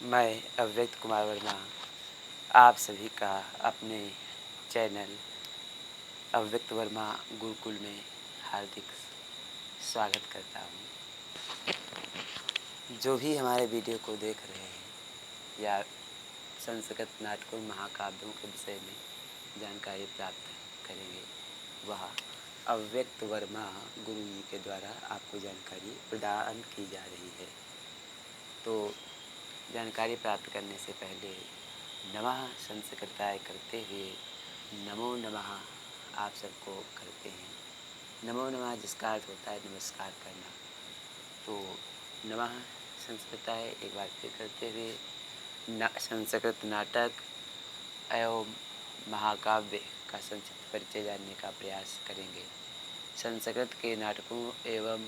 मैं अव्यक्त कुमार वर्मा आप सभी का अपने चैनल अव्यक्त वर्मा गुरुकुल में हार्दिक स्वागत करता हूँ। जो भी हमारे वीडियो को देख रहे हैं या संस्कृत नाटकों महाकाव्यों के विषय में जानकारी प्राप्त करेंगे, वह अव्यक्त वर्मा गुरु जी के द्वारा आपको जानकारी प्रदान की जा रही है। तो जानकारी प्राप्त करने से पहले नमः संस्कृताय करते हुए नमो नमः आप सबको करते हैं। नमो नमः जिसका अर्थ होता है नमस्कार करना। तो नमः संस्कृताय एक बार फिर करते हुए संस्कृत नाटक एवं महाकाव्य का संक्षिप्त परिचय जानने का प्रयास करेंगे। संस्कृत के नाटकों एवं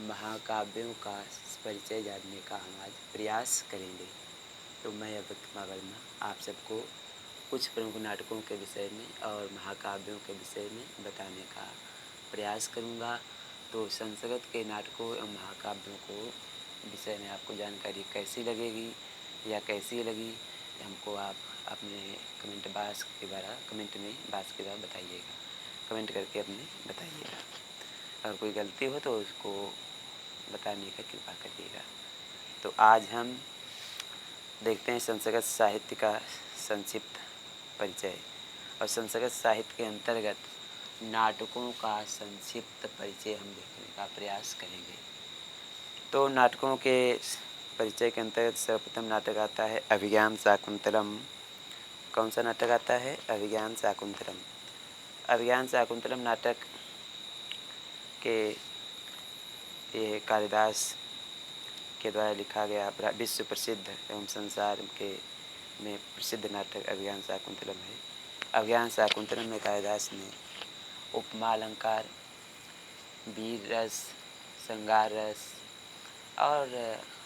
महाकाव्यों का परिचय जानने का हम आज प्रयास करेंगे। तो मैं अव्यक्त कुमार वर्मा आप सबको कुछ प्रमुख नाटकों के विषय में और महाकाव्यों के विषय में बताने का प्रयास करूंगा। तो संस्कृत के नाटकों एवं महाकाव्यों को विषय में आपको जानकारी कैसी लगेगी या कैसी लगी, हमको आप अपने कमेंट में बाक्स के द्वारा बताइएगा। कमेंट करके अपने बताइएगा। अगर कोई गलती हो तो उसको बताने का कृपा करिएगा। तो आज हम देखते हैं संस्कृत साहित्य का संक्षिप्त परिचय और संस्कृत साहित्य के अंतर्गत नाटकों का संक्षिप्त परिचय हम देखने का प्रयास करेंगे। तो नाटकों के परिचय के अंतर्गत सर्वप्रथम नाटक आता है अभिज्ञान शाकुंतलम। कौन सा नाटक आता है? अभिज्ञान शाकुंतलम। अभिज्ञान शाकुंतलम नाटक के ये कालिदास के द्वारा लिखा गया विश्व प्रसिद्ध एवं संसार के में प्रसिद्ध नाटक अभिज्ञान शाकुंतलम है। अभिज्ञान शाकुंतलम में कालिदास ने उपमा अलंकार, वीर रस, श्रृंगार रस और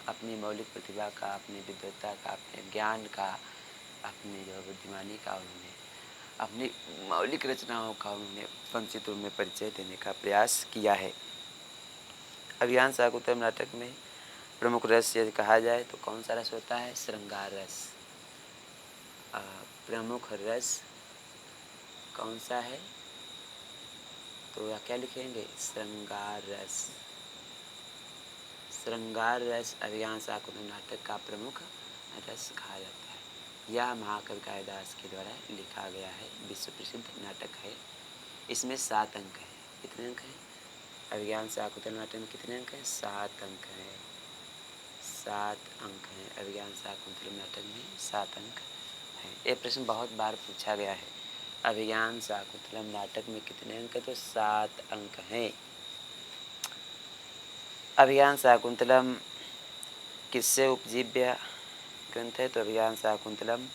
अपनी मौलिक प्रतिभा का, अपनी विद्वत्ता का, अपने ज्ञान का, अपनी जो बुद्धिमानी का उन्होंने अपनी मौलिक रचनाओं का उन्होंने पंक्तित रूप में परिचय देने का प्रयास किया है। अभिज्ञान शाकुंतलम नाटक में प्रमुख रस यदि कहा जाए तो कौन सा रस होता है? श्रृंगार रस। प्रमुख रस कौन सा है? तो क्या लिखेंगे? श्रृंगार रस। श्रृंगार रस अभिज्ञान शाकुंतलम नाटक का प्रमुख रस कहा जाता है। यह महाकवि कालिदास के द्वारा लिखा गया है, विश्व प्रसिद्ध नाटक है। इसमें 7 अंक हैं। कितने अंक हैं? अभिज्ञान शाकुंतलम नाटक में कितने अंक हैं? 7 अंक हैं। 7 अंक हैं। अभिज्ञान शाकुंतलम नाटक में 7 अंक हैं। ये प्रश्न बहुत बार पूछा गया है। अभिज्ञान शाकुंतलम नाटक में कितने अंक हैं? तो 7 अंक हैं। अभिज्ञान शाकुंतलम किससे उपजीव्य ग्रंथ है? तो अभिज्ञान शाकुंतलम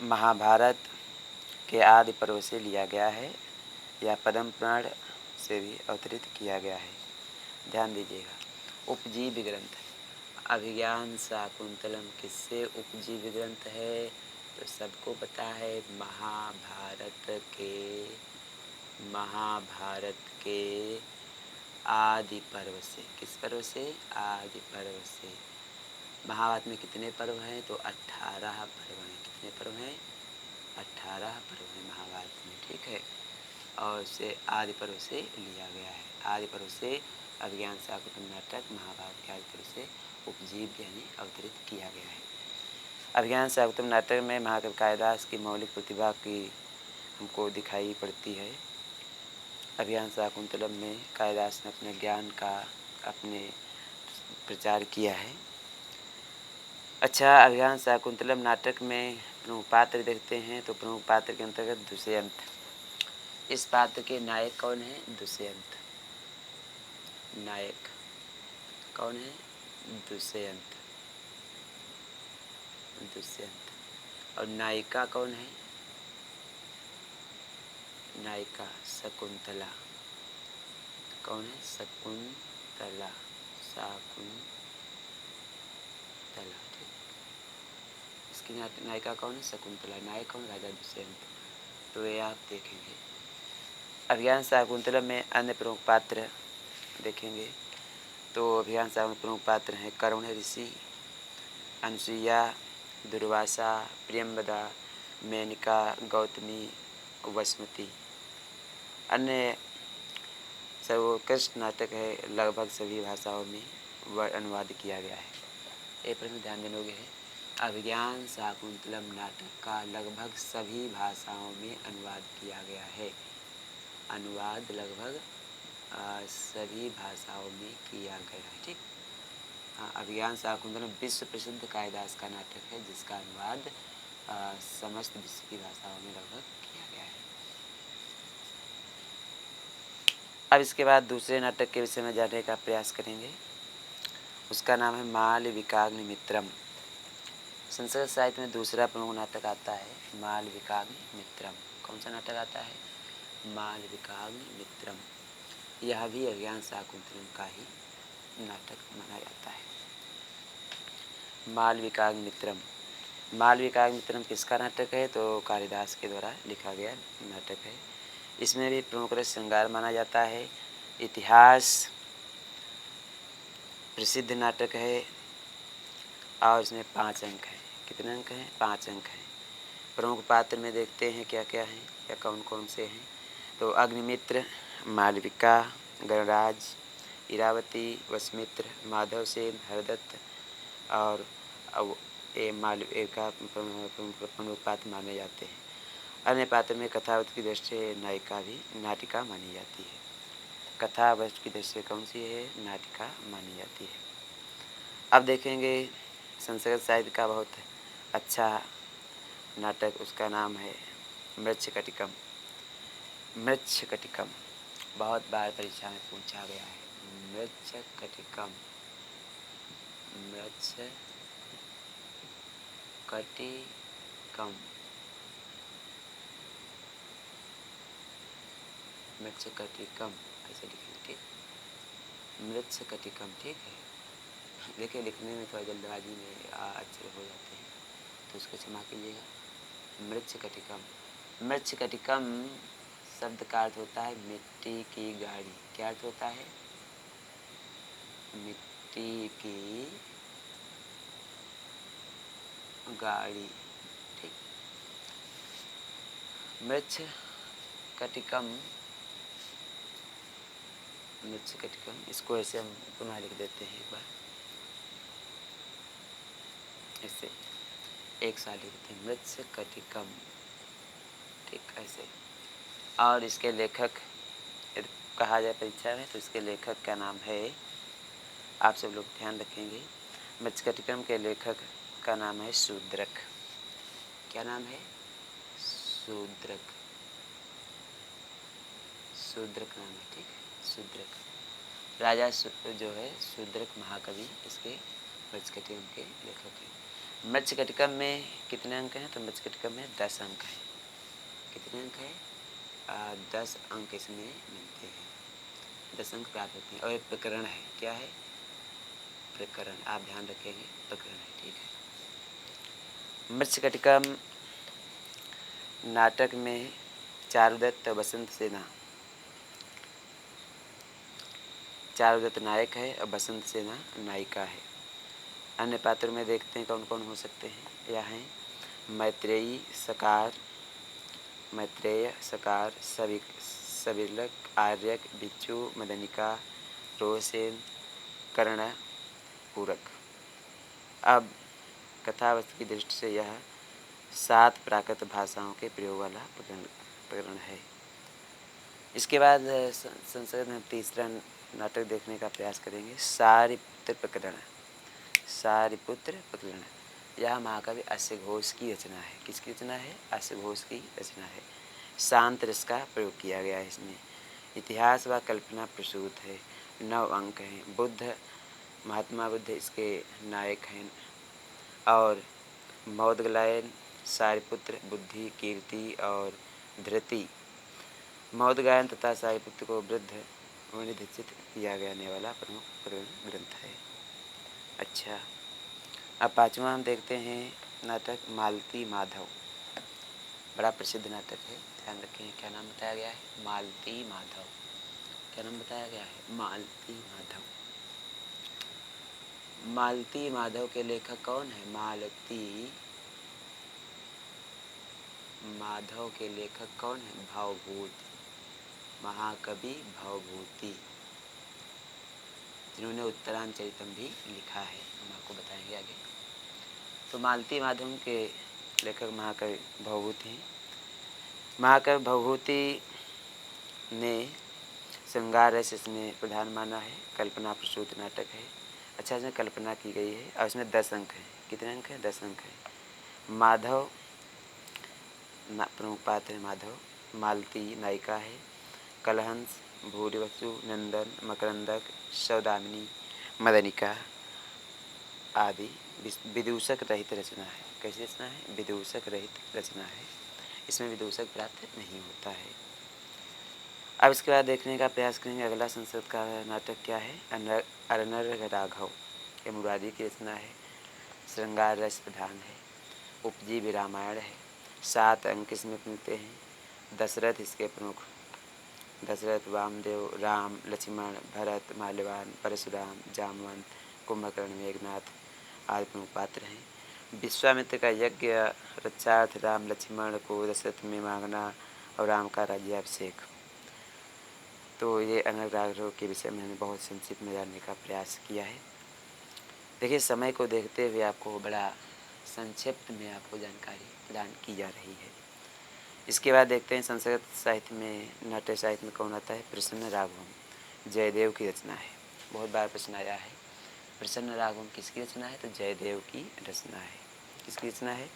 महाभारत के आदि पर्व से लिया गया है या पद्म पुराण से भी अवतरित किया गया है। ध्यान दीजिएगा, उपजीव्य ग्रंथ है। अभिज्ञान शाकुंतलम किससे उपजीव्य ग्रंथ है? तो सबको पता है, महाभारत के आदि पर्व से। किस पर्व से? आदि पर्व से। महाभारत में कितने पर्व हैं? तो 18 पर्व हैं। कितने पर्व हैं? 18 पर्व हैं महाभारत में, ठीक है। और से आदि पर्व से लिया गया है। आदि पर्व से अभिज्ञान शाकुंतलम नाटक महाभारत के आदि पर्व से उपजीव्य यानी अवतरित किया गया है। अभिज्ञान शाकुंतलम नाटक में महाकवि कालिदास की मौलिक प्रतिभा की हमको दिखाई पड़ती है। अभिज्ञान शाकुंतलम में कालिदास ने अपने ज्ञान का अपने प्रचार किया है। अच्छा, अभिज्ञान शाकुंतलम नाटक में प्रमुख पात्र देखते हैं। तो प्रमुख पात्र के अंतर्गत दुष्यंत। इस पात्र के नायक कौन है? दुष्यंत। नायक कौन है? दुष्यंत। और नायिका कौन है? नायिका शकुंतला। कौन है? शकुंतला। ठीक। इसकी नायिका कौन है? शकुंतला। नायक कौन? राजा दुष्यंत। तो ये आप देखेंगे। अभिज्ञान शाकुंतलम में अन्य प्रमुख पात्र देखेंगे। तो अभिज्ञान शाकुंतलम प्रमुख पात्र हैं कर्ण ऋषि, अनुसुईया, दुर्वासा, प्रियंवदा, मेनका, गौतमी, वसुमती। अन्य सर्वोत्कृष्ट नाटक है, लगभग सभी भाषाओं में वह अनुवाद किया गया है। एक प्रश्न ध्यान देने है, अभिज्ञान शाकुंतलम नाटक का लगभग सभी भाषाओं में अनुवाद किया गया है। अनुवाद लगभग सभी भाषाओं में किया गया है। ठीक, अभिज्ञान शाकुंतलम विश्व प्रसिद्ध कालिदास का नाटक है, जिसका अनुवाद समस्त विश्व की भाषाओं में लगभग किया गया है। अब इसके बाद दूसरे नाटक के विषय में जानने का प्रयास करेंगे। उसका नाम है मालविकाग्निमित्रम। संस्कृत साहित्य में दूसरा प्रमुख नाटक आता है मालविकाग्निमित्रम। कौन सा नाटक आता है? मालविकाग्निमित्रम। यह भी अभिज्ञान शाकुंतलम का ही नाटक माना जाता है। मालविकाग्निमित्रम। मालविकाग्निमित्रम किसका नाटक है? तो कालिदास के द्वारा लिखा गया नाटक है। इसमें भी प्रमुख रस श्रृंगार माना जाता है। इतिहास प्रसिद्ध नाटक है और इसमें 5 अंक हैं। कितने अंक हैं? 5 अंक हैं। प्रमुख पात्र में देखते हैं क्या क्या हैं या कौन कौन से हैं। तो अग्निमित्र, मालविका, गणराज, इरावती, वसुमित्र, माधव सेन, हरदत्त और ये मालविका प्रमुख पात्र माने जाते हैं। अन्य पात्र में कथावत की दृष्टि से नाटिका मानी जाती है। कथावत की दृष्टि से कौन सी है? नाटिका मानी जाती है। अब देखेंगे संस्कृत साहित्य का बहुत अच्छा नाटक, उसका नाम है मृच्छकटिकम। मृच्छकटिकम बहुत बार परीक्षा में पूछा गया है। मृच्छकटिकम, मृच्छकटिकम, मृच्छकटिकम ऐसे लिखेंगे। ठीक, मृच्छकटिकम। ठीक है, देखिए लिखने में थोड़ा जल्दबाजी में अक्षर हो जाते हैं तो उसको क्षमा कीजिएगा। मृच्छकटिकम। मृच्छकटिकम शब्द का अर्थ होता है मिट्टी की गाड़ी। क्या अर्थ होता है? मिट्टी की गाड़ी। ठीक, मृच्छकटिकम, मृच्छकटिकम। इसको ऐसे हम पुनः लिख देते हैं एक बार, ऐसे एक साथ लिखते हैं मृच्छकटिकम। ठीक, ऐसे। और इसके लेखक यदि कहा जाए परीक्षा में तो इसके लेखक का नाम है, आप सब लोग ध्यान रखेंगे, मृच्छकटिकम के लेखक का नाम है शूद्रक। क्या नाम है? शूद्रक। शूद्रक नाम है। ठीक है, शूद्रक। राजा जो है शूद्रक महाकवि इसके मृच्छकटिकम के लेखक हैं। मृच्छकटिकम में कितने अंक हैं? तो मृच्छकटिकम में 10 अंक हैं। कितने अंक हैं? 10 अंक इसमें मिलते हैं। 10 अंक प्राप्त होते हैं। और एक प्रकरण है। क्या है? प्रकरण। आप ध्यान रखेंगे, प्रकरण है। ठीक है। मृच्छकटिकम नाटक में चारुदत्त बसंत सेना, चारुदत्त नायक है और बसंत सेना नायिका है। अन्य पात्रों में देखते हैं कौन कौन हो सकते हैं। यह हैं मैत्रेयी, सकार, मैत्रेय, सकार, सविर्लक, आर्यक, बिच्छू, मदनिका, रोहसेन, कर्ण, पूरक। अब कथावस्तु की दृष्टि से यह 7 प्राकृत भाषाओं के प्रयोग वाला प्रकरण है। इसके बाद संस्कृत में तीसरा नाटक देखने का प्रयास करेंगे, सारिपुत्र प्रकरण। सारिपुत्र प्रकरण यह महाकवि अस्य घोष की रचना है। किसकी रचना है? अस्य घोष की रचना है। शांत रस का प्रयोग किया गया है इसमें। इतिहास व कल्पना प्रसूत है। 9 अंक हैं। बुद्ध, महात्मा बुद्ध इसके नायक हैं और मौदगलायन, सारिपुत्र, बुद्धि, कीर्ति और धृति। मौदगायन तथा सारिपुत्र को वृद्ध दीक्षित किया जाने वाला प्रमुख ग्रंथ है। अच्छा, अब 5वां हम देखते हैं नाटक मालती माधव। बड़ा प्रसिद्ध नाटक है, ध्यान रखें। क्या नाम बताया गया है? मालती माधव। क्या नाम बताया गया है? मालती माधव। मालती माधव के लेखक कौन है? मालती माधव के लेखक कौन है? भवभूति, महाकवि भवभूति, जिन्होंने उत्तरांचरितम भी लिखा है, हम आपको बताएंगे आगे। तो मालती माधव के लेखक महाकवि भवभूति हैं। महाकवि भवभूति ने श्रृंगार रस इसमें प्रधान माना है। कल्पना प्रसूत नाटक है। अच्छा, इसमें कल्पना की गई है और इसमें 10 अंक हैं। कितने अंक हैं? 10 अंक हैं। माधव प्रमुख पात्र है। माधव, मालती नायिका है, कलहंस, भूरिवसु, नंदन, मकरंदक, सौदामिनी, मदनिका आदि विदूषक रहित रचना है। कैसी रचना है? विदूषक रहित रचना है। इसमें विदूषक प्राप्त नहीं होता है। अब इसके बाद देखने का प्रयास करेंगे अगला संस्कृत का नाटक क्या है। अरनर राघव, ये मुरारी की रचना है। श्रृंगार रस प्रधान है। उपजी भी रामायण है। 7 अंक इसमें मिलते हैं। दशरथ इसके प्रमुख, दशरथ, वामदेव, राम, लक्ष्मण, भरत, माल्यवान, परशुराम, जामवंत, कुंभकर्ण, मेघनाथ आदि प्रमुख पात्र हैं। विश्वामित्र का यज्ञ रक्षार्थ राम लक्ष्मण को दशरथ में मांगना और राम का राज्याभिषेक। तो ये अनर्ग राघव के विषय में हमने बहुत संक्षिप्त में जानने का प्रयास किया है। देखिए, समय को देखते हुए आपको बड़ा संक्षिप्त में आपको जानकारी प्रदान की जा रही है। इसके बाद देखते हैं संस्कृत साहित्य में, नाट्य साहित्य में कौन आता है। प्रसन्न राघवम, जयदेव की रचना है। बहुत बार प्रश्न आया है, प्रसन्न राघवम किसकी रचना है? तो जयदेव की रचना है। किसकी रचना है?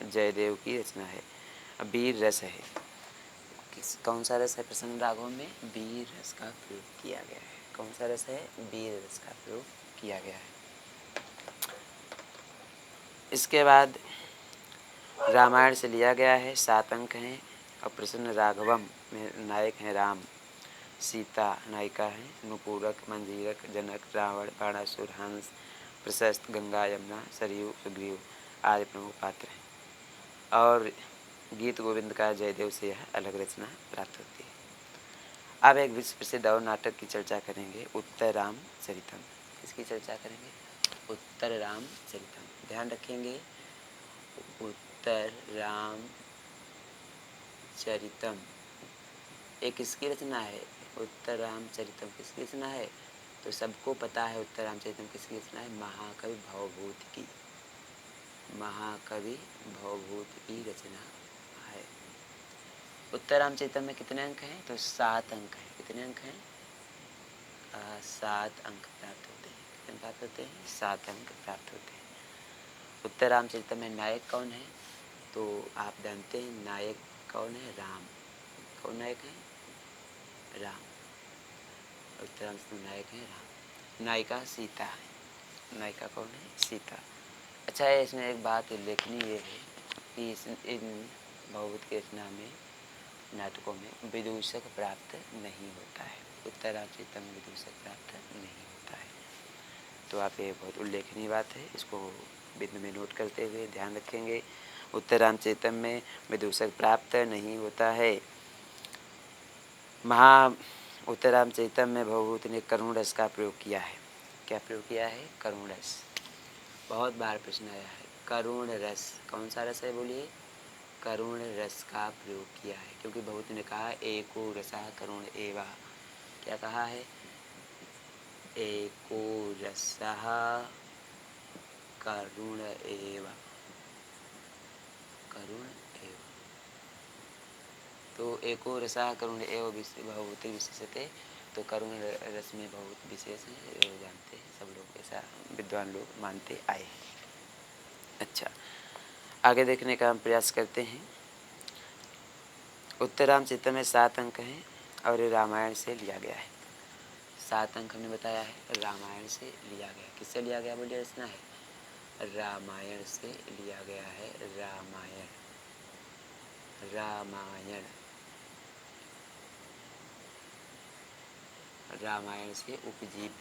जयदेव की रचना है। वीर रस है। कौन सा रस है प्रसन्न राघवम में? वीर रस का प्रयोग किया गया है। कौन सा रस है? वीर रस का प्रयोग किया गया है। इसके बाद रामायण से लिया गया है। 7 अंक हैं। और प्रसन्न राघवम में नायक हैं राम, सीता नायिका है, नुपूरक, मंजीरक, जनक, रावण, बाणासुर, हंस, प्रशस्त, गंगा, यमुना, सरयू, सुग्रीव आदि प्रमुख पात्र हैं। और गीत गोविंद का जयदेव से यह अलग रचना प्राप्त होती है। अब एक विश्व प्रसिद्ध और नाटक की चर्चा करेंगे, उत्तर राम चरितम। इसकी चर्चा करेंगे, उत्तर राम चरितम। ध्यान रखेंगे, उत्तर राम चरितम एक किसकी रचना है? उत्तर रामचरितम किसकी रचना है? तो सबको पता है उत्तर रामचरितम किसकी रचना है? महाकवि भवभूति की। महाकवि भवभूति की रचना है। उत्तर रामचरितम में कितने अंक हैं? तो 7 अंक हैं। कितने अंक हैं? 7 अंक प्राप्त होते हैं। कितने प्राप्त होते हैं? 7 अंक प्राप्त होते हैं। उत्तर रामचरितम में नायक कौन है? तो आप जानते हैं नायक कौन है? राम। कौन नायक है? राम। उत्तर रामचरितम नायक है राम। नायिका सीता है। नायिका कौन है? सीता। अच्छा है, इसमें एक बात उल्लेखनीय ये है कि इन भवभूति की रचना में, नाटकों में विदूषक प्राप्त नहीं होता है। उत्तर रामचरितम में विदूषक प्राप्त नहीं होता है। तो आप ये बहुत उल्लेखनीय बात है, इसको बिंदु में नोट करते हुए ध्यान रखेंगे। उत्तर रामचरितम में विदूषक प्राप्त नहीं होता है। उत्तर रामचरितम में भवभूति ने करुण रस का प्रयोग किया है। क्या प्रयोग किया है? करुण रस। बहुत बार प्रश्न आया है, करुण रस कौन सा रस है? बोलिए। करुण रस का प्रयोग किया है, क्योंकि भवभूति ने कहा एको रसा करुण एवा। क्या कहा है? एको रसः करुण एव। करुण एव। तो एको रसः करुण एव भवभूति विशेषते। तो करुण रस में बहुत विशेष है, जानते हैं सब लोग, ऐसा विद्वान लोग मानते आए हैं। अच्छा, आगे देखने का हम प्रयास करते हैं। उत्तर रामचरितम में 7 अंक हैं और रामायण से लिया गया है। 7 अंक हमने बताया है, रामायण से लिया गया। किससे लिया गया? बोलिए। रचना है रामायण से लिया गया है। रामायण। रामायण रामायण से उपजीव।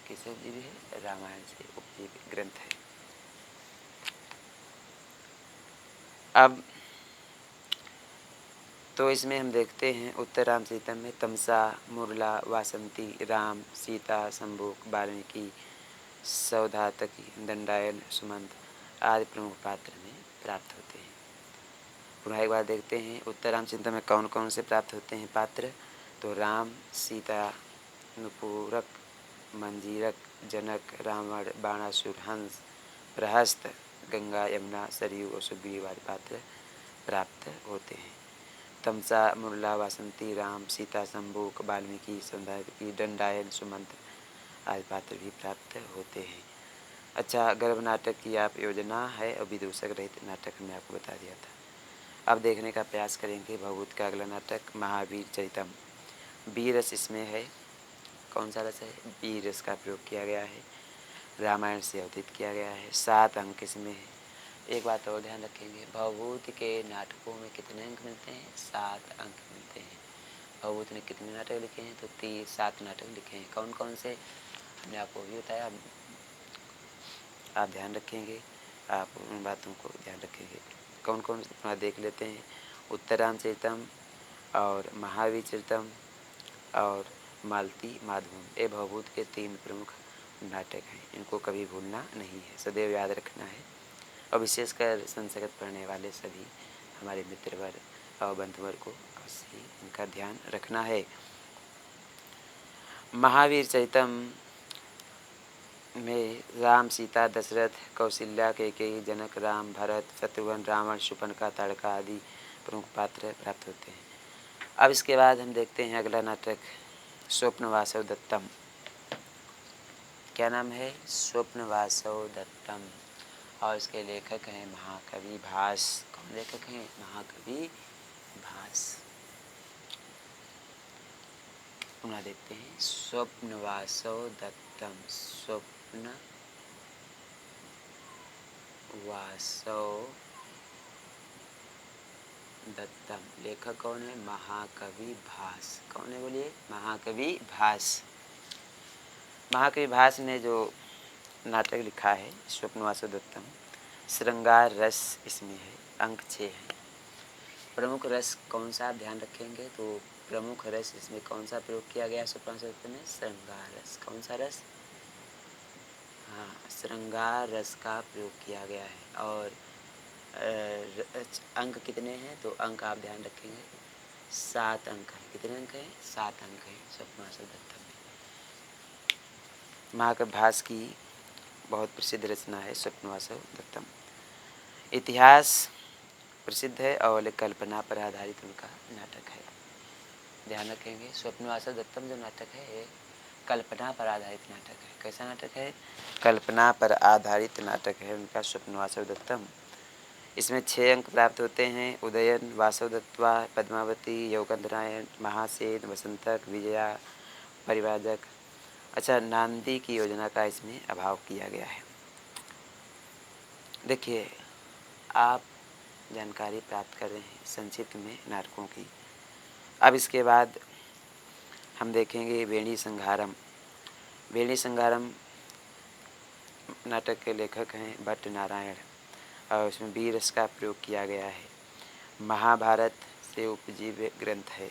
किससे उपजीव है? रामायण से उपजीव ग्रंथ है। अब तो इसमें हम देखते हैं उत्तर रामचरितम में तमसा, मुरला, वासंती, राम, सीता, शंभुक, वाल्मीकि, सौधातकी, दंडायन, सुमंत आदि प्रमुख पात्र में प्राप्त होते हैं। पुनः एक बार देखते हैं उत्तर रामचरित में कौन कौन से प्राप्त होते हैं पात्र। तो राम, सीता, नुपूरक, मंजीरक, जनक, रावण, बाणासुर, हंस, प्रहस्त, गंगा, यमुना, सरयू और सुग्रीव आदि पात्र प्राप्त होते हैं। तमसा, मुरला, वासंती, राम, सीता, शंभुक, वाल्मीकि, सौंदर्य, दंडायन, सुमंत आदि पात्र भी प्राप्त होते हैं। अच्छा, गर्भ नाटक की आप योजना है और विदूषक रहित नाटक हमने आपको बता दिया था। अब देखने का प्रयास करेंगे भगवत का अगला नाटक महावीर चरितम। वीर रस इसमें है। कौन सा रस है? वीर रस का प्रयोग किया गया है। रामायण से अवतरित किया गया है। 7 अंक इसमें है। एक बात और ध्यान रखेंगे, भवभूति के नाटकों में कितने अंक मिलते हैं? 7 अंक मिलते हैं। भवभूति ने कितने नाटक लिखे हैं? तो 7 नाटक लिखे हैं। कौन कौन से हमने आपको भी बताया। आप ध्यान रखेंगे, आप उन बातों को ध्यान रखेंगे। कौन कौन से देख लेते हैं। उत्तरामचरितम और महावीर चरितम और मालती माधवम, ये भवभूत के 3 प्रमुख नाटक हैं। इनको कभी भूलना नहीं है, सदैव याद रखना है। और विशेषकर संस्कृत पढ़ने वाले सभी हमारे मित्रवर्ग और बंधुवर्ग को अवश्य इनका ध्यान रखना है। महावीर चरितम में राम, सीता, दशरथ, कौशल्या, कैकेयी, जनक, राम, भरत, शत्रुघ्न, रावण, शूर्पणखा, ताड़का आदि प्रमुख पात्र प्राप्त होते हैं। अब इसके बाद हम देखते हैं अगला नाटक स्वप्नवासव दत्तम। क्या नाम है? स्वप्नवासव दत्तम। और इसके लेखक हैं महाकवि भास। कौन लेखक हैं? महाकवि भास। पुनः देखते हैं स्वप्नवासव दत्तम। स्वप्न वासव दत्तम, लेखक कौन है? महाकवि भास। कौन है बोलिए? महाकवि भास। महाकवि भास ने जो नाटक लिखा है स्वप्नवासव दत्तम, श्रृंगार रस इसमें है। अंक 6 है। प्रमुख रस कौन सा आप ध्यान रखेंगे? तो प्रमुख रस इसमें कौन सा प्रयोग किया गया स्वप्नवासव दत्तम में? श्रृंगार रस। कौन सा रस? हाँ, श्रृंगार रस का प्रयोग किया गया है। और अंक कितने हैं? तो अंक आप ध्यान रखेंगे 7 अंक हैं। कितने अंक हैं? 7 अंक हैं स्वप्नवासव दत्तम में। महाकवि भास की बहुत प्रसिद्ध रचना है स्वप्नवासव दत्तम। इतिहास प्रसिद्ध है और कल्पना पर आधारित उनका नाटक है। ध्यान रखेंगे स्वप्नवासव दत्तम जो नाटक है कल्पना पर आधारित नाटक है। कैसा नाटक है? कल्पना पर आधारित नाटक है उनका स्वप्नवासव दत्तम। इसमें 6 अंक प्राप्त होते हैं। उदयन, वासवदत्ता, पद्मावती, योगेंद्रायण, महासेन, वसंतक, विजया, परिवाजक। अच्छा, नांदी की योजना का इसमें अभाव किया गया है। देखिए, आप जानकारी प्राप्त कर रहे हैं संक्षिप्त में नाटकों की। अब इसके बाद हम देखेंगे वेणी संघारम। वेणी संघारम नाटक के लेखक हैं भट्ट नारायण और उसमें वीर रस का प्रयोग किया गया है। महाभारत से उपजीव्य ग्रंथ है।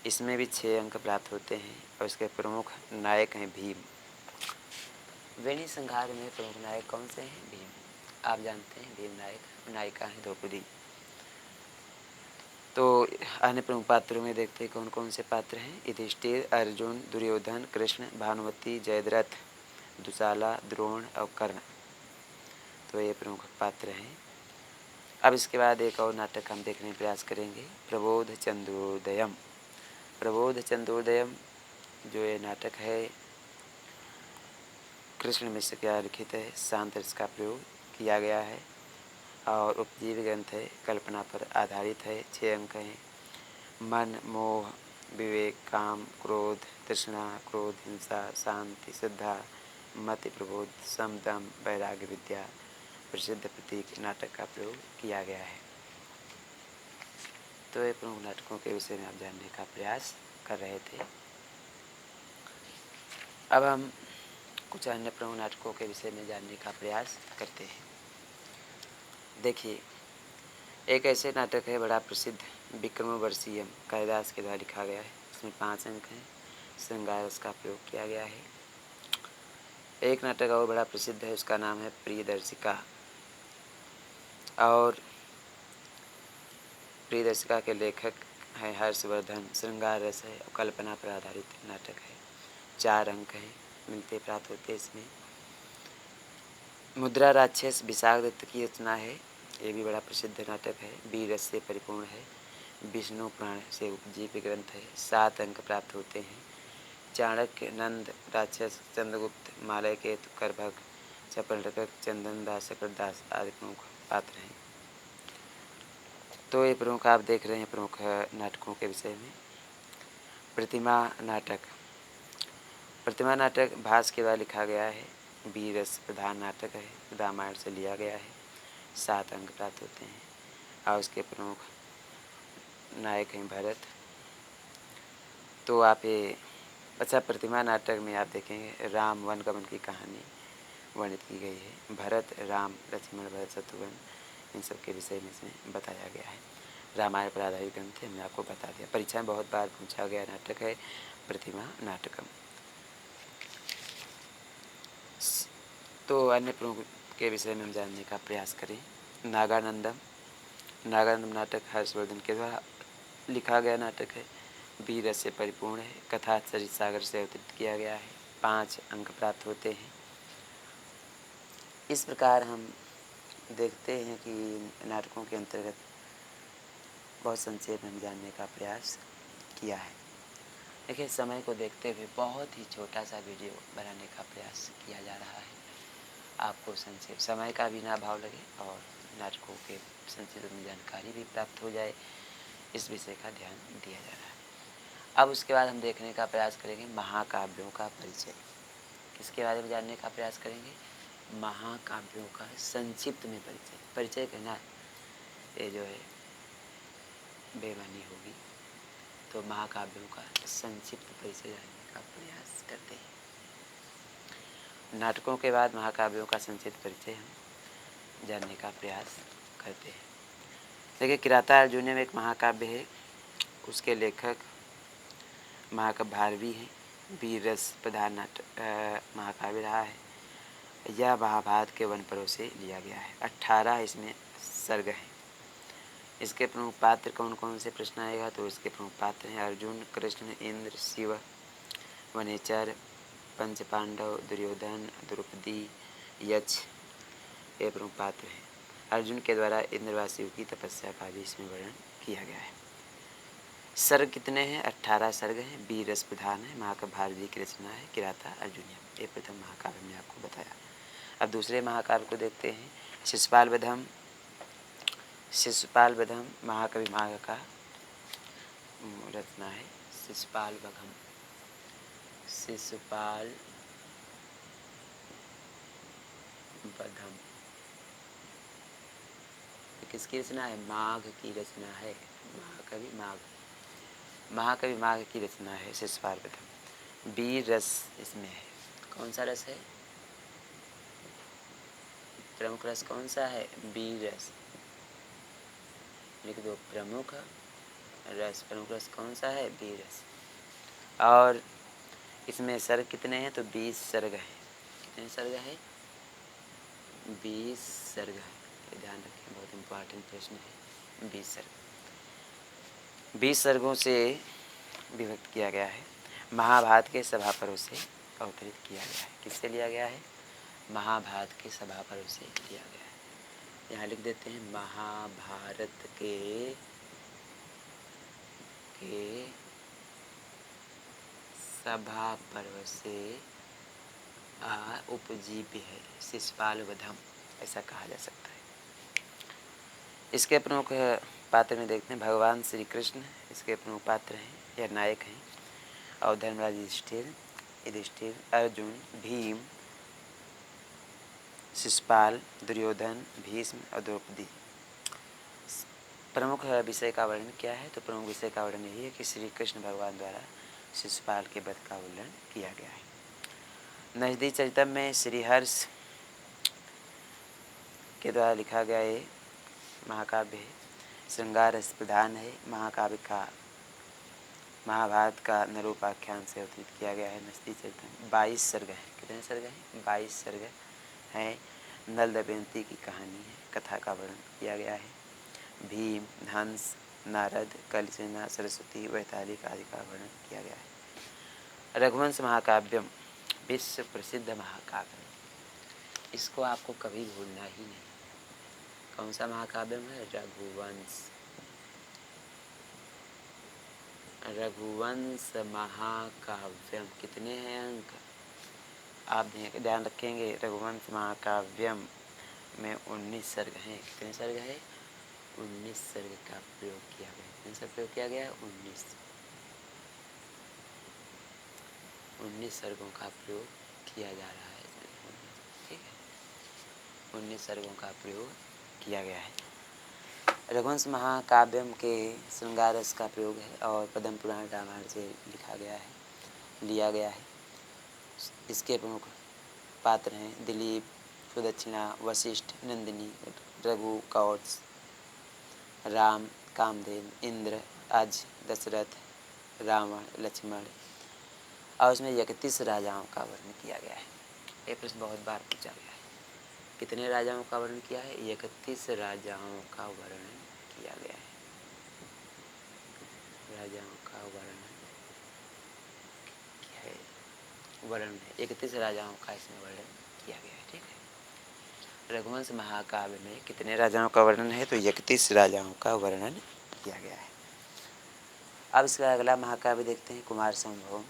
इसमें भी 6 अंक प्राप्त होते हैं और इसके प्रमुख नायक हैं भीम। वेणी संघार में प्रमुख नायक कौन से हैं? भीम। आप जानते हैं भीम नायक, नायिका है द्रौपदी। तो अन्य प्रमुख पात्रों में देखते हैं कौन कौन से पात्र हैं। युधिष्ठिर, अर्जुन, दुर्योधन, कृष्ण, भानुमति, जयद्रथ, दुशाला, द्रोण और कर्ण। तो ये प्रमुख पात्र हैं। अब इसके बाद एक और नाटक हम देखने का प्रयास करेंगे प्रबोध चंद्रोदयम। प्रबोध चंद्रोदयम जो ये नाटक है कृष्ण मिश्र का लिखित है। शांत रस का प्रयोग किया गया है और उपजीवी ग्रंथ है। कल्पना पर आधारित है। 6 अंक हैं। मन, मोह, विवेक, काम, क्रोध, तृष्णा, क्रोध, हिंसा, शांति, श्रद्धा, मति, प्रबोध, समदम, वैराग्य, विद्या प्रसिद्ध प्रतीक नाटक का प्रयोग किया गया है। तो ये प्रमुख नाटकों के विषय में आप जानने का प्रयास कर रहे थे। अब हम कुछ अन्य प्रमुख नाटकों के विषय में जानने का प्रयास करते हैं। देखिए, एक ऐसे नाटक है बड़ा प्रसिद्ध विक्रमोर्वशीयम, कालिदास के द्वारा लिखा गया है। इसमें 5 अंक हैं। श्रृंगार रस का प्रयोग किया गया है। एक नाटक और बड़ा प्रसिद्ध है, उसका नाम है प्रियदर्शिका। और प्रियदर्शिका के लेखक हैं हर्षवर्धन। श्रृंगार रस है और कल्पना पर आधारित नाटक है। 4 अंक हैं, मिलते प्राप्त होते इसमें। मुद्रा राक्षस विशाख दत्त की रचना है, ये भी बड़ा प्रसिद्ध नाटक है। वीर रस से परिपूर्ण है, विष्णु पुराण से उपजीव्य ग्रंथ है। 7 अंक प्राप्त होते हैं। चाणक्य, नंद, राक्षस, चंद्रगुप्त, मालयकेतु, करभग, चपलटक, चंदन दास, शकरदास आदि प्रमुख पात्र हैं। तो ये प्रमुख आप देख रहे हैं प्रमुख नाटकों के विषय में। प्रतिमा नाटक। प्रतिमा नाटक भास के द्वारा लिखा गया है। वीर रस प्रधान नाटक है, रामायण से लिया गया है। 7 अंक प्राप्त होते हैं और उसके प्रमुख नायक हैं भरत। तो आप ये अच्छा, प्रतिमा नाटक में आप देखेंगे राम वनगमन की कहानी वर्णित की गई है। भरत, राम, लक्ष्मण, भरत, शत्रुघ्न, इन सब के विषय में इसमें बताया गया है। रामायण पर आधारित ग्रंथ हमने आपको बता दिया। परीक्षा में बहुत बार पूछा गया नाटक है प्रतिमा नाटकम। तो अन्य प्रमुख के विषय में हम जानने का प्रयास करें। नागानंदम। नागानंदम नाटक हर्षवर्धन के द्वारा लिखा गया नाटक है। वीर रस से परिपूर्ण है, कथा सरित सागर से अवतरित किया गया है। 5 अंक प्राप्त होते हैं। इस प्रकार हम देखते हैं कि नाटकों के अंतर्गत बहुत संक्षेप में जानने का प्रयास किया है। देखिए, समय को देखते हुए बहुत ही छोटा सा वीडियो बनाने का प्रयास किया जा रहा है। आपको संक्षेप समय का भी ना अभाव लगे और नाटकों के संक्षेप में जानकारी भी प्राप्त हो जाए, इस विषय का ध्यान दिया जा रहा है। अब उसके बाद हम देखने का प्रयास करेंगे महाकाव्यों का परिचय। किसके बारे में जानने का प्रयास करेंगे? महाकाव्यों का संक्षिप्त में परिचय। परिचय कहना ये जो है बेमानी होगी, तो महाकाव्यों का संक्षिप्त परिचय जानने का प्रयास करते हैं। नाटकों के बाद महाकाव्यों का संक्षिप्त परिचय हम जानने का प्रयास करते हैं। देखिए, किराता अर्जुनीयम एक महाकाव्य है, उसके लेखक महाकवि भारवी हैं। वीर रस प्रधान महाकाव्य रहा है। यह महाभारत के वन पर्व से लिया गया है। 18 इसमें सर्ग हैं। इसके प्रमुख पात्र कौन कौन से प्रश्न आएगा? तो इसके प्रमुख पात्र हैं अर्जुन, कृष्ण, इंद्र, शिव, वनेचर, पंच पांडव, दुर्योधन, द्रौपदी, यक्ष, ये प्रमुख पात्र हैं। अर्जुन के द्वारा इंद्रवासियों की तपस्या का भी इसमें वर्णन किया गया है। सर्ग कितने हैं? 18 सर्ग हैं। वीर रस प्रधान है। महाकाव्य भारवी की रचना है किराता अर्जुनीयम। ये प्रथम महाकाव्य में आपको बताया। अब दूसरे महाकाव्य को देखते हैं। शिशुपाल वधम। शिशुपाल वधम महाकवि माघ का रचना है। शिशुपाल वधम, शिशुपाल वधम किसकी रचना है? माघ की रचना है। महाकवि माघ, महाकवि माघ की रचना है शिशुपाल वधम। वीर रस इसमें है। कौन सा रस है? प्रमुख रस कौन सा है? वीर रस। लिख दो, प्रमुख रस। प्रमुख रस कौन सा है? वीर रस। और इसमें सर्ग कितने हैं? तो 20 सर्ग हैं। कितने सर्ग हैं? 20 सर्ग हैं। ये ध्यान रखें, बहुत इम्पोर्टेंट प्रश्न है। 20 सर्ग, 20 सर्गों से विभक्त किया गया है। महाभारत के सभा पर्व से अवतरित किया गया है। किससे लिया गया है? महाभारत के सभा पर्व से लिया गया है। यहाँ लिख देते हैं महाभारत के सभा पर्व से उपजीव्य है। शिशुपाल वधम ऐसा कहा जा सकता है। इसके प्रमुख पात्र में देखते हैं भगवान श्री कृष्ण इसके प्रमुख पात्र हैं या नायक हैं। और धर्मराज युधिष्ठिर, अर्जुन, भीम, शिशुपाल, दुर्योधन, भीष्म और द्रौपदी। प्रमुख विषय का वर्णन क्या है? तो प्रमुख विषय का वर्णन यही है कि श्री कृष्ण भगवान द्वारा शिशुपाल के वध का वर्णन किया गया है। नजदीक चरितम में श्रीहर्ष के द्वारा लिखा गया ये महाकाव्य है। श्रृंगार रस प्रधान है। महाकाव्य का महाभारत का नरोपाख्यान से अवतरित किया गया है। नजदीक चरितम 22 सर्ग हैं। कितने सर्ग हैं? 22 सर्ग हैं। नल दमयंती की कहानी है, कथा का वर्णन किया गया है। भीम, हंस, नारद, कलसेना, सरस्वती, वैतालिक आदि का वर्णन किया गया है। रघुवंश महाकाव्यम विश्व प्रसिद्ध महाकाव्य, इसको आपको कभी भूलना ही नहीं। कौन सा महाकाव्यम है? रघुवंश। रघुवंश महाकाव्यम। कितने हैं अंक? आप ध्यान रखेंगे, रघुवंश महाकाव्यम में 19 सर्ग हैं। कितने सर्ग हैं? 19 सर्ग का प्रयोग किया गया। कितने सर्ग प्रयोग किया गया? 19 सर्गों का प्रयोग किया जा रहा है। ठीक है, 19 सर्गों का प्रयोग किया गया है। रघुवंश महाकाव्यम के श्रृंगार रस का प्रयोग है और पद्म पुराण रामायण से लिखा गया है, लिया गया है। इसके प्रमुख पात्र हैं दिलीप, सुदक्षिणा, वशिष्ठ, नंदिनी, रघु, कौत्स, राम, कामधेन, इंद्र, अज, दशरथ, रावण, लक्ष्मण। और उसमें 31 राजाओं का वर्णन किया गया है। ये प्रश्न बहुत बार पूछा गया है। कितने राजाओं का वर्णन किया है? 31 राजाओं का वर्णन किया गया है। राजाओं का वर्णन किया है, वर्णन है 31 राजाओं का इसमें वर्णन किया गया है। ठीक है, रघुवंश महाकाव्य में कितने राजाओं का वर्णन है? तो 31 राजाओं का वर्णन किया गया है। अब इसका अगला महाकाव्य देखते हैं, कुमार संभवम।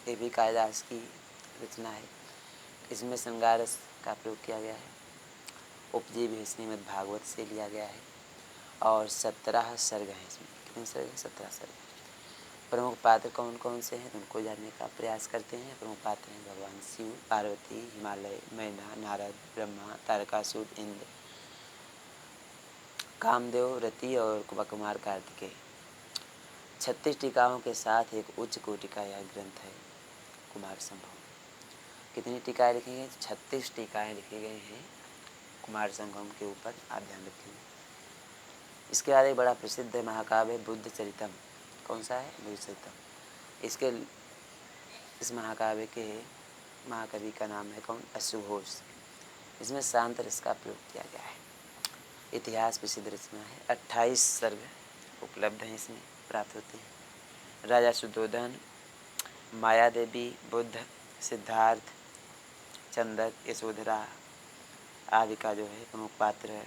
ये भी कालिदास की रचना है। इसमें श्रृंगार रस का प्रयोग किया गया है। उपजी भी श्रीमद् भागवत से लिया गया है और 17 सर्ग हैं इसमें। कितने सर्ग हैं? 17 सर्ग। प्रमुख पात्र कौन कौन से हैं उनको जानने का प्रयास करते हैं। प्रमुख पात्र हैं भगवान शिव, पार्वती, हिमालय, मैना, नारद, ब्रह्मा, तारकासुर, इंद्र, कामदेव, रति और कुमार कार्तिकेय। 36 टीकाओं के साथ एक उच्च कोटि का यह ग्रंथ है कुमार संभव। कितनी टीकाएँ लिखी गई? 36 टीकाएँ लिखी गई हैं कुमार संगम के ऊपर, आप ध्यान रखेंगे। इसके बाद एक बड़ा प्रसिद्ध महाकाव्य बुद्ध चरितम। कौन सा है? बुद्ध चरितम। इस महाकाव्य के महाकवि का नाम है कौन? अश्वघोष। इसमें शांत रस का प्रयोग किया गया है। इतिहास प्रसिद्ध रचना है। 28 सर्ग उपलब्ध हैं, इसमें प्राप्त होते हैं। राजा शुद्धोधन, माया देवी, बुद्ध, सिद्धार्थ, चंदक, यशोधरा आदि का जो है प्रमुख पात्र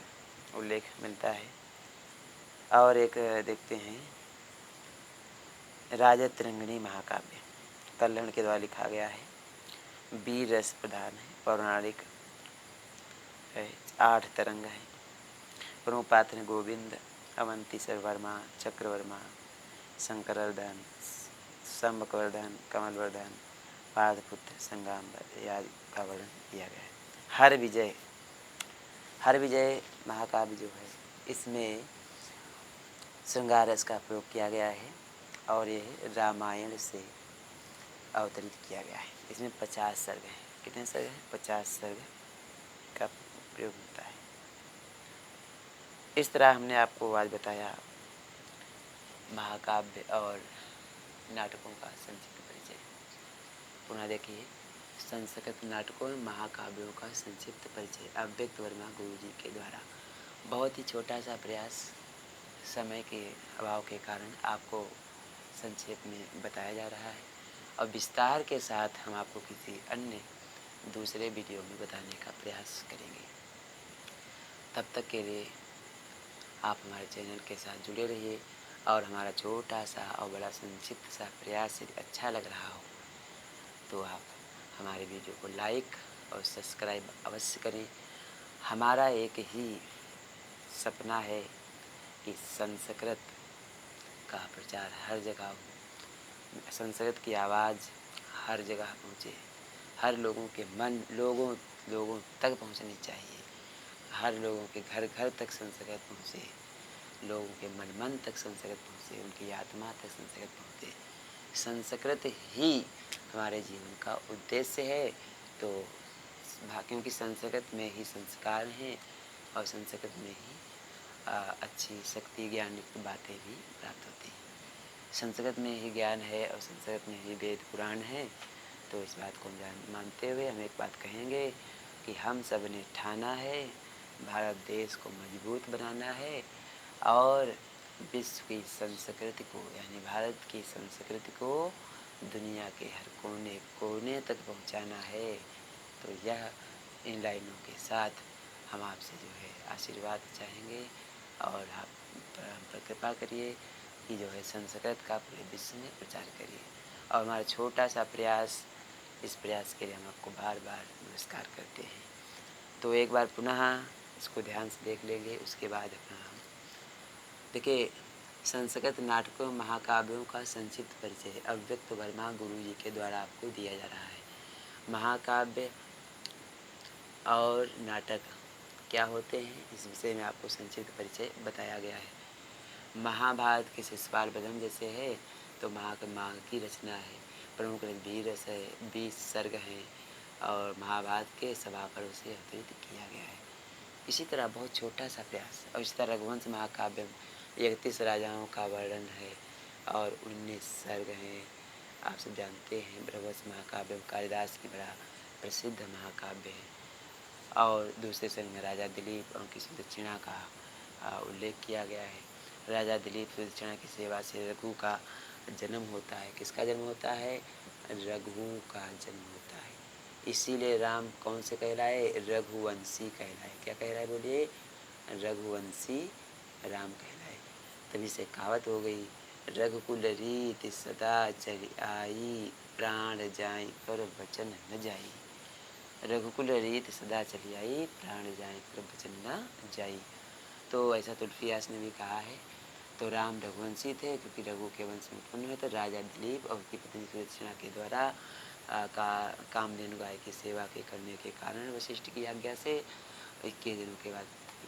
उल्लेख मिलता है। और एक देखते हैं राजतरंगिणी महाकाव्य, कल्याण के द्वारा लिखा गया है। वीर रस प्रधान है, पौराणिक है, 8 तरंग है। प्रमुख पात्र हैं गोविंद, अवंतीसर वर्मा, चक्रवर्मा, शंकरवर्धन, संबकवर्धन, कमलवर्धन, पार्थपुत्र, संगाम्बर आदि का वर्णन किया गया है। हर विजय महाकाव्य जो है इसमें श्रृंगार रस का प्रयोग किया गया है और ये रामायण से अवतरित किया गया है। इसमें 50 सर्ग हैं। कितने सर्ग हैं? 50 सर्ग का प्रयोग होता है। इस तरह हमने आपको आज बताया महाकाव्य और नाटकों का संक्षिप्त परिचय। पुनः देखिए, संस्कृत नाटकों में महाकाव्यों का संक्षिप्त परिचय अव्यक्त वर्मा गुरुजी के द्वारा। बहुत ही छोटा सा प्रयास, समय के अभाव के कारण आपको संक्षेप में बताया जा रहा है और विस्तार के साथ हम आपको किसी अन्य दूसरे वीडियो में बताने का प्रयास करेंगे। तब तक के लिए आप हमारे चैनल के साथ जुड़े रहिए और हमारा छोटा सा और बड़ा संक्षिप्त सा प्रयास यदि अच्छा लग रहा हो तो आप हमारे वीडियो को लाइक और सब्सक्राइब अवश्य करें। हमारा एक ही सपना है कि संस्कृत का प्रचार हर जगह हो, संस्कृत की आवाज़ हर जगह पहुँचे, हर लोगों के मन लोगों तक पहुँचनी चाहिए, हर लोगों के घर घर तक संस्कृत पहुँचे, लोगों के मन तक संस्कृत पहुँचे, उनकी आत्मा तक संस्कृत पहुँचे। संस्कृत ही हमारे जीवन का उद्देश्य है। तो क्योंकि संस्कृत में ही संस्कार हैं और संस्कृत में ही अच्छी शक्ति ज्ञान युक्त बातें भी प्राप्त होती हैं। संस्कृत में ही ज्ञान है और संस्कृत में ही वेद पुराण है। तो इस बात को मानते हुए हम एक बात कहेंगे कि हम सब ने ठाना है भारत देश को मजबूत बनाना है और विश्व की संस्कृति को यानी भारत की संस्कृति को दुनिया के हर कोने कोने तक पहुंचाना है। तो यह इन लाइनों के साथ हम आपसे जो है आशीर्वाद चाहेंगे और आप हम पर कृपा करिए कि जो है संस्कृत का पूरे विश्व में प्रचार करिए। और हमारा छोटा सा प्रयास, इस प्रयास के लिए हम आपको बार बार नमस्कार करते हैं। तो एक बार पुनः इसको ध्यान से देख लेंगे, उसके बाद अपना हम देखिए संस्कृत नाटकों महाकाव्यों का संक्षिप्त परिचय अव्यक्त वर्मा गुरु जी के द्वारा आपको दिया जा रहा है। महाकाव्य और नाटक क्या होते हैं इस विषय में आपको संक्षिप्त परिचय बताया गया है। महाभारत के शिशुपाल वधम जैसे है तो माँ की रचना है, प्रमुख रस 20 रस है, 20 सर्ग हैं और महाभारत के सभा पर्व से अवतरित किया गया है। इसी तरह बहुत छोटा सा प्रयास और इसी तरह रघुवंश महाकाव्य में 31 राजाओं का वर्णन है और 19 सर्ग हैं। आप सब जानते हैं रघुवंश महाकाव्य कालिदास की बड़ा प्रसिद्ध महाकाव्य है। और दूसरे सर्ग में राजा दिलीप और किसी दक्षिणा का उल्लेख किया गया है। राजा दिलीप दक्षिणा की सेवा से रघु का जन्म होता है। किसका जन्म होता है? रघु का जन्म होता है। इसीलिए राम कौन से कहलाए? रघुवंशी कहलाए। क्या कहलाए बोलिए? रघुवंशी राम कहलाए। तभी से कहावत हो गई, रघुकुल रीत सदा चली आई, प्राण जाई पर वचन न जाई। रघुकुल रीत सदा चली आई, प्राण जाए पर वचन न जाई। तो ऐसा तुलसीदास ने भी कहा है। तो राम रघुवंशी थे क्योंकि रघु के वंश में उत्पन्न हुए। तो राजा दिलीप और उसकी पत्नी सुदक्षिणा के द्वारा कामधेनु गाय की सेवा के करने के कारण वशिष्ठ की आज्ञा से 21 दिनों के बाद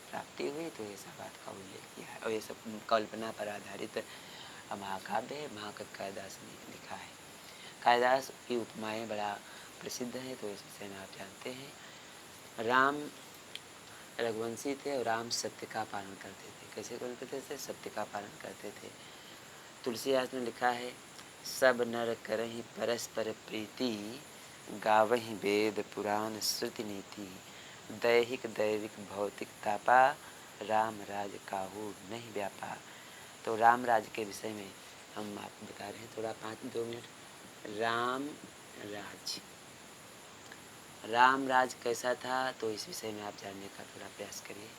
प्राप्ति हुई। तो ये सब बात का उल्लेख किया है और ये सब कल्पना पर आधारित महाकाव्य है। महाकाव्य कालिदास ने लिखा है। कालिदास की उपमाएं बड़ा प्रसिद्ध है तो इस विषय में आप जानते हैं। राम रघुवंशी थे और राम सत्य का पालन करते थे। कैसे करते थे? सत्य का पालन करते थे। तुलसीदास ने लिखा है, सब नर करहि परस्पर प्रीति, गावहि वेद पुराण श्रुति नीति, दैहिक दैविक भौतिक तापा, राम राज काहू नहीं व्यापा। तो राम राज के विषय में हम आपको बता रहे हैं थोड़ा 2 मिनट। राम राज कैसा था तो इस विषय में आप जानने का थोड़ा प्रयास करिए।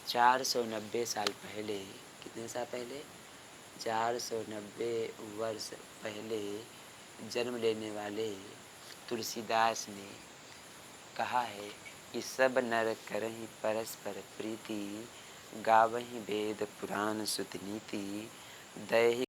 490 साल पहले, कितने साल पहले? 490 वर्ष पहले जन्म लेने वाले तुलसीदास ने कहा है कि सब नर करहि परस्पर प्रीति, गावहि वेद पुराण श्रुति नीति, दैहिक